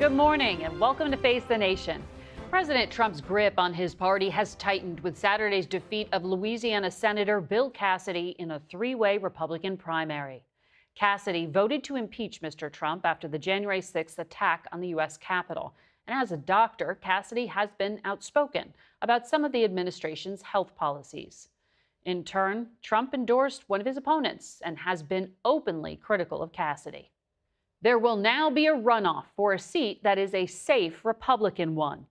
Good morning and welcome to Face the Nation. President Trump's grip on his party has tightened with Saturday's defeat of Louisiana Senator Bill Cassidy in a three-way Republican primary. Cassidy voted to impeach Mr. Trump after the January 6th attack on the U.S. Capitol. And as a doctor, Cassidy has been outspoken about some of the administration's health policies. In turn, Trump endorsed one of his opponents and has been openly critical of Cassidy. There will now be a runoff for a seat that is a safe Republican one.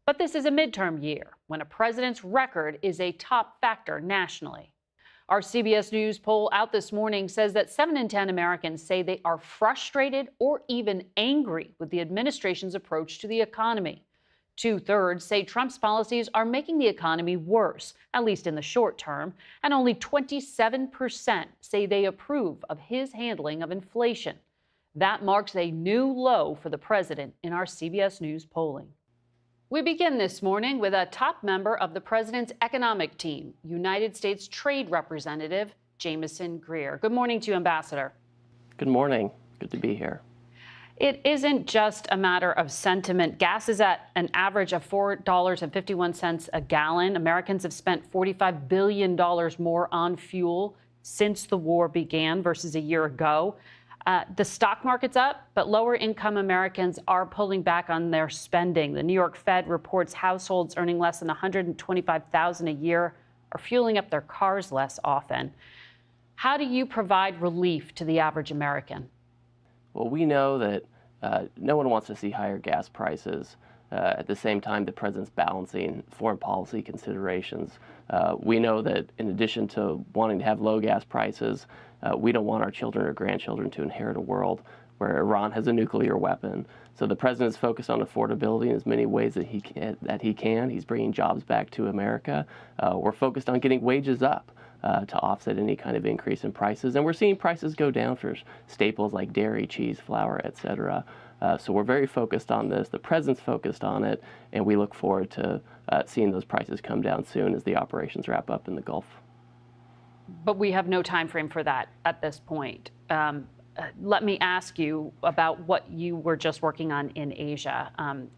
But this is a midterm year when a president's record is a top factor nationally. Our CBS News poll out this morning says that 7 in 10 Americans say they are frustrated or even angry with the administration's approach to the economy. 2/3 say Trump's policies are making the economy worse, at least in the short term, and only 27% say they approve of his handling of inflation. That marks a new low for the president in our CBS News polling. We begin this morning with a top member of the president's economic team, United States Trade Representative Jamieson Greer. Good morning to you, Ambassador. Good morning. Good to be here. It isn't just a matter of sentiment. Gas is at an average of $4.51 a gallon. Americans have spent $45 billion more on fuel since the war began versus a year ago. The stock market's up, but lower income Americans are pulling back on their spending. The New York Fed reports households earning less than $125,000 a year are fueling up their cars less often. How do you provide relief to the average American? Well, we know that no one wants to see higher gas prices. At the same time, the president's balancing foreign policy considerations. We know that in addition to wanting to have low gas prices, we don't want our children or grandchildren to inherit a world where Iran has a nuclear weapon. So the president's focused on affordability in as many ways that he can. He's bringing jobs back to America. We're focused on getting wages up to offset any kind of increase in prices. And we're seeing prices go down for staples like dairy, cheese, flour, et cetera. So we're very focused on this. The president's focused on it, and we look forward to seeing those prices come down soon as the operations wrap up in the Gulf. But we have no time frame for that at this point. Let me ask you about what you were just working on in Asia.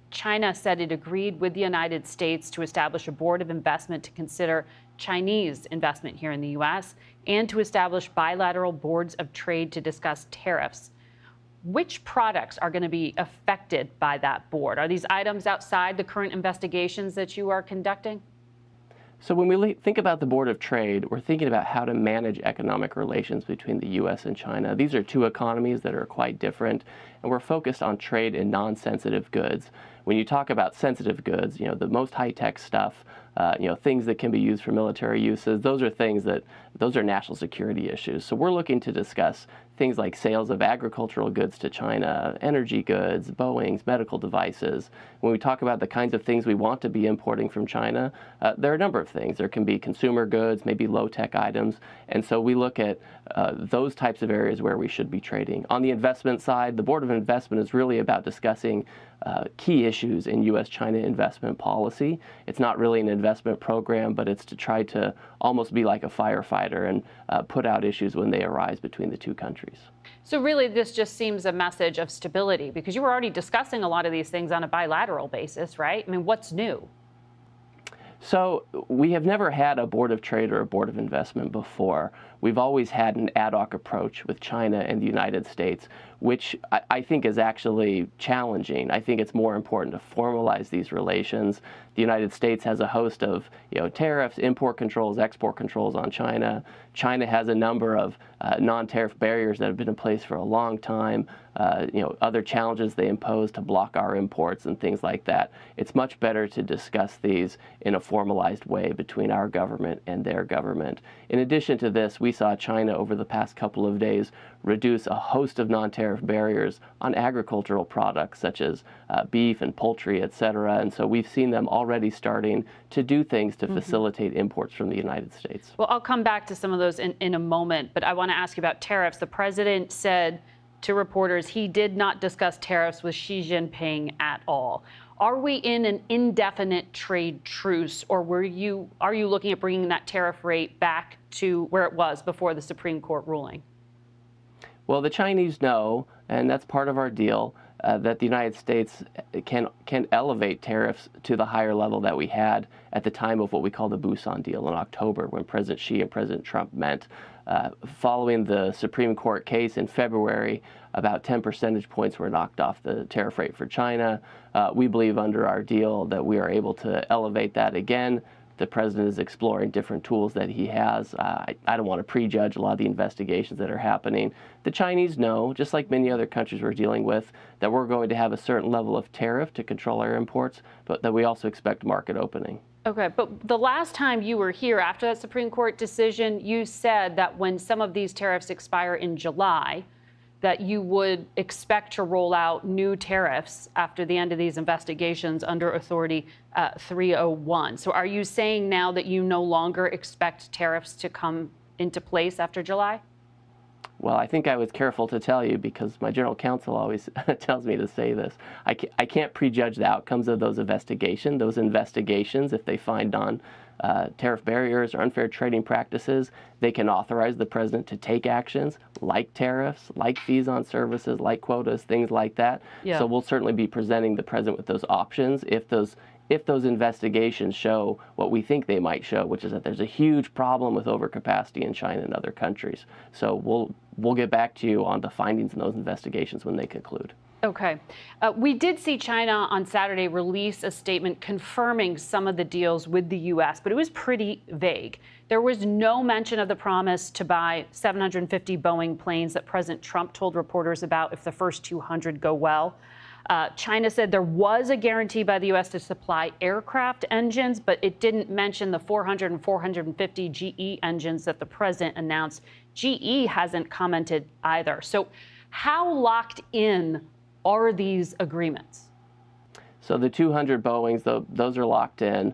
China said it agreed with the United States to establish a board of investment to consider Chinese investment here in the U.S. and to establish bilateral boards of trade to discuss tariffs. Which products are going to be affected by that board? Are these items outside the current investigations that you are conducting? So when we think about the Board of Trade, we're thinking about how to manage economic relations between the U.S. and China. These are two economies that are quite different, and we're focused on trade in non-sensitive goods. When you talk about sensitive goods, the most high-tech stuff, things that can be used for military uses, those are national security issues. So we're looking to discuss things like sales of agricultural goods to China, energy goods, Boeings, medical devices. When we talk about the kinds of things we want to be importing from China, there are a number of things. There can be consumer goods, maybe low-tech items, and so we look at those types of areas where we should be trading. On the investment side, the Board of Investment is really about discussing key issues in U.S.-China investment policy. It's not really an investment program, but it's to try to almost be like a firefighter and put out issues when they arise between the two countries. So really, this just seems a message of stability, because you were already discussing a lot of these things on a bilateral basis, right? I mean, what's new? So we have never had a Board of Trade or a Board of Investment before. We've always had an ad hoc approach with China and the United States, which I think is actually challenging. I think it's more important to formalize these relations. The United States has a host of tariffs, import controls, export controls on China. China has a number of non-tariff barriers that have been in place for a long time. Other challenges they impose to block our imports and things like that. It's much better to discuss these in a formalized way between our government and their government. In addition to this, we saw China over the past couple of days reduce a host of non-tariff barriers on agricultural products such as beef and poultry, et cetera. And so we've seen them already starting to do things to facilitate imports from the United States. Well, I'll come back to some of those in a moment, but I want to ask you about tariffs. The president said to reporters he did not discuss tariffs with Xi Jinping at all. Are we in an indefinite trade truce, or are you looking at bringing that tariff rate back to where it was before the Supreme Court ruling? Well, the Chinese know, and that's part of our deal, that the United States can elevate tariffs to the higher level that we had at the time of what we call the Busan deal in October, when President Xi and President Trump met. Following the Supreme Court case in February, about 10 percentage points were knocked off the tariff rate for China. We believe under our deal that we are able to elevate that again. The president is exploring different tools that he has. I don't want to prejudge a lot of the investigations that are happening. The Chinese know, just like many other countries we're dealing with, that we're going to have a certain level of tariff to control our imports, but that we also expect market opening. Okay, but the last time you were here after that Supreme Court decision, you said that when some of these tariffs expire in July, that you would expect to roll out new tariffs after the end of these investigations under Authority 301. So are you saying now that you no longer expect tariffs to come into place after July? Well, I think I was careful to tell you because my general counsel always tells me to say this. I can't prejudge the outcomes of those investigations. Those investigations, if they find tariff barriers or unfair trading practices, they can authorize the president to take actions like tariffs, like fees on services, like quotas, things like that. Yeah. So we'll certainly be presenting the president with those options if those investigations show what we think they might show, which is that there's a huge problem with overcapacity in China and other countries. So we'll get back to you on the findings in those investigations when they conclude. Okay. We did see China on Saturday release a statement confirming some of the deals with the U.S., but it was pretty vague. There was no mention of the promise to buy 750 Boeing planes that President Trump told reporters about if the first 200 go well. China said there was a guarantee by the U.S. to supply aircraft engines, but it didn't mention the 400 and 450 GE engines that the president announced. GE hasn't commented either. So how locked in are these agreements? So the 200 Boeings, those are locked in.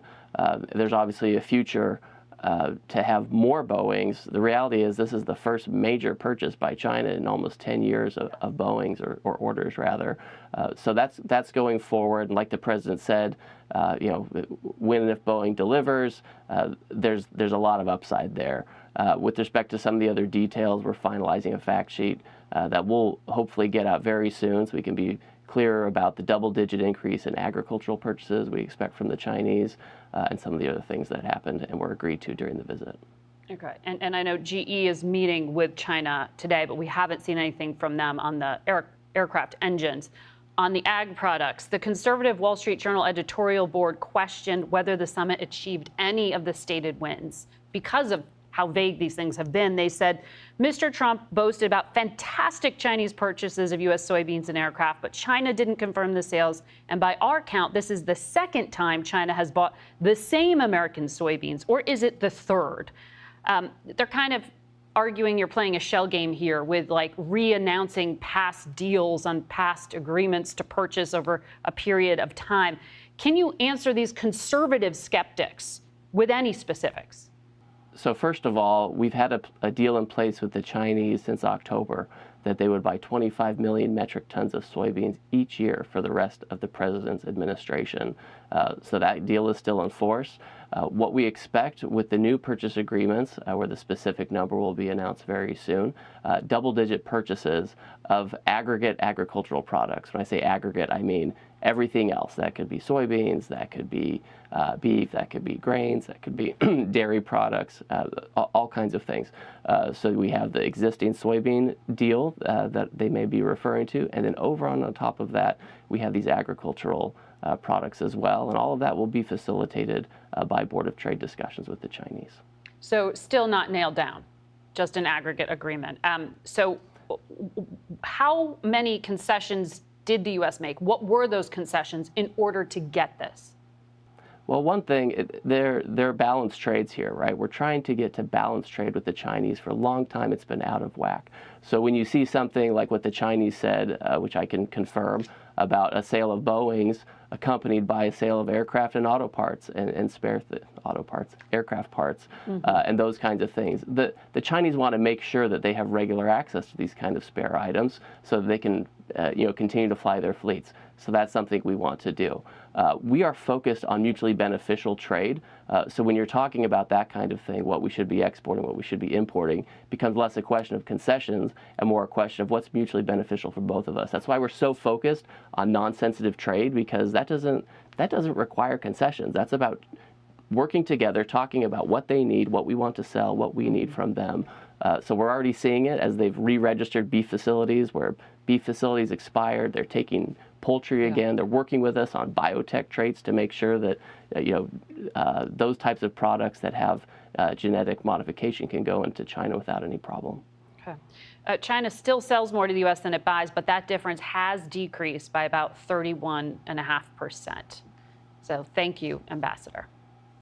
There's obviously a future to have more Boeings. The reality is this is the first major purchase by China in almost 10 years of Boeings or orders rather. So that's going forward. And like the president said, when and if Boeing delivers, there's a lot of upside there. With respect to some of the other details, we're finalizing a fact sheet that we'll hopefully get out very soon so we can be clearer about the double-digit increase in agricultural purchases we expect from the Chinese and some of the other things that happened and were agreed to during the visit. Okay, and I know GE is meeting with China today, but we haven't seen anything from them on the aircraft engines. On the ag products, the conservative Wall Street Journal editorial board questioned whether the summit achieved any of the stated wins because of how vague these things have been. They said Mr. Trump boasted about fantastic Chinese purchases of U.S. soybeans and aircraft, but China didn't confirm the sales. And by our count, this is the second time China has bought the same American soybeans, or is it the third? They're kind of arguing you're playing a shell game here with like re-announcing past deals on past agreements to purchase over a period of time. Can you answer these conservative skeptics with any specifics? So first of all, we've had a deal in place with the Chinese since October that they would buy 25 million metric tons of soybeans each year for the rest of the president's administration. So that deal is still in force. What we expect with the new purchase agreements, where the specific number will be announced very soon, double-digit purchases of aggregate agricultural products. When I say aggregate, I mean everything else. That could be soybeans, that could be beef, that could be grains, that could be dairy products, all kinds of things. So we have the existing soybean deal that they may be referring to, and then over on top of that, we have these agricultural products as well, and all of that will be facilitated by Board of Trade discussions with the Chinese. So still not nailed down, just an aggregate agreement. So how many concessions did the U.S. make? What were those concessions in order to get this? Well, one thing, there are balanced trades here, right? We're trying to get to balanced trade with the Chinese. For a long time, it's been out of whack. So when you see something like what the Chinese said, which I can confirm, about a sale of Boeings accompanied by a sale of aircraft and auto parts and aircraft parts, and those kinds of things. The Chinese want to make sure that they have regular access to these kind of spare items so that they can continue to fly their fleets. So that's something we want to do. We are focused on mutually beneficial trade. So when you're talking about that kind of thing, what we should be exporting, what we should be importing, becomes less a question of concessions and more a question of what's mutually beneficial for both of us. That's why we're so focused on non-sensitive trade, because that doesn't require concessions. That's about working together, talking about what they need, what we want to sell, what we need from them. So we're already seeing it as they've re-registered beef facilities where beef facilities expired. They're taking poultry again. They're working with us on biotech traits to make sure that those types of products that have genetic modification can go into China without any problem. Okay. China still sells more to the U.S. than it buys, but that difference has decreased by about 31.5%. So thank you, Ambassador.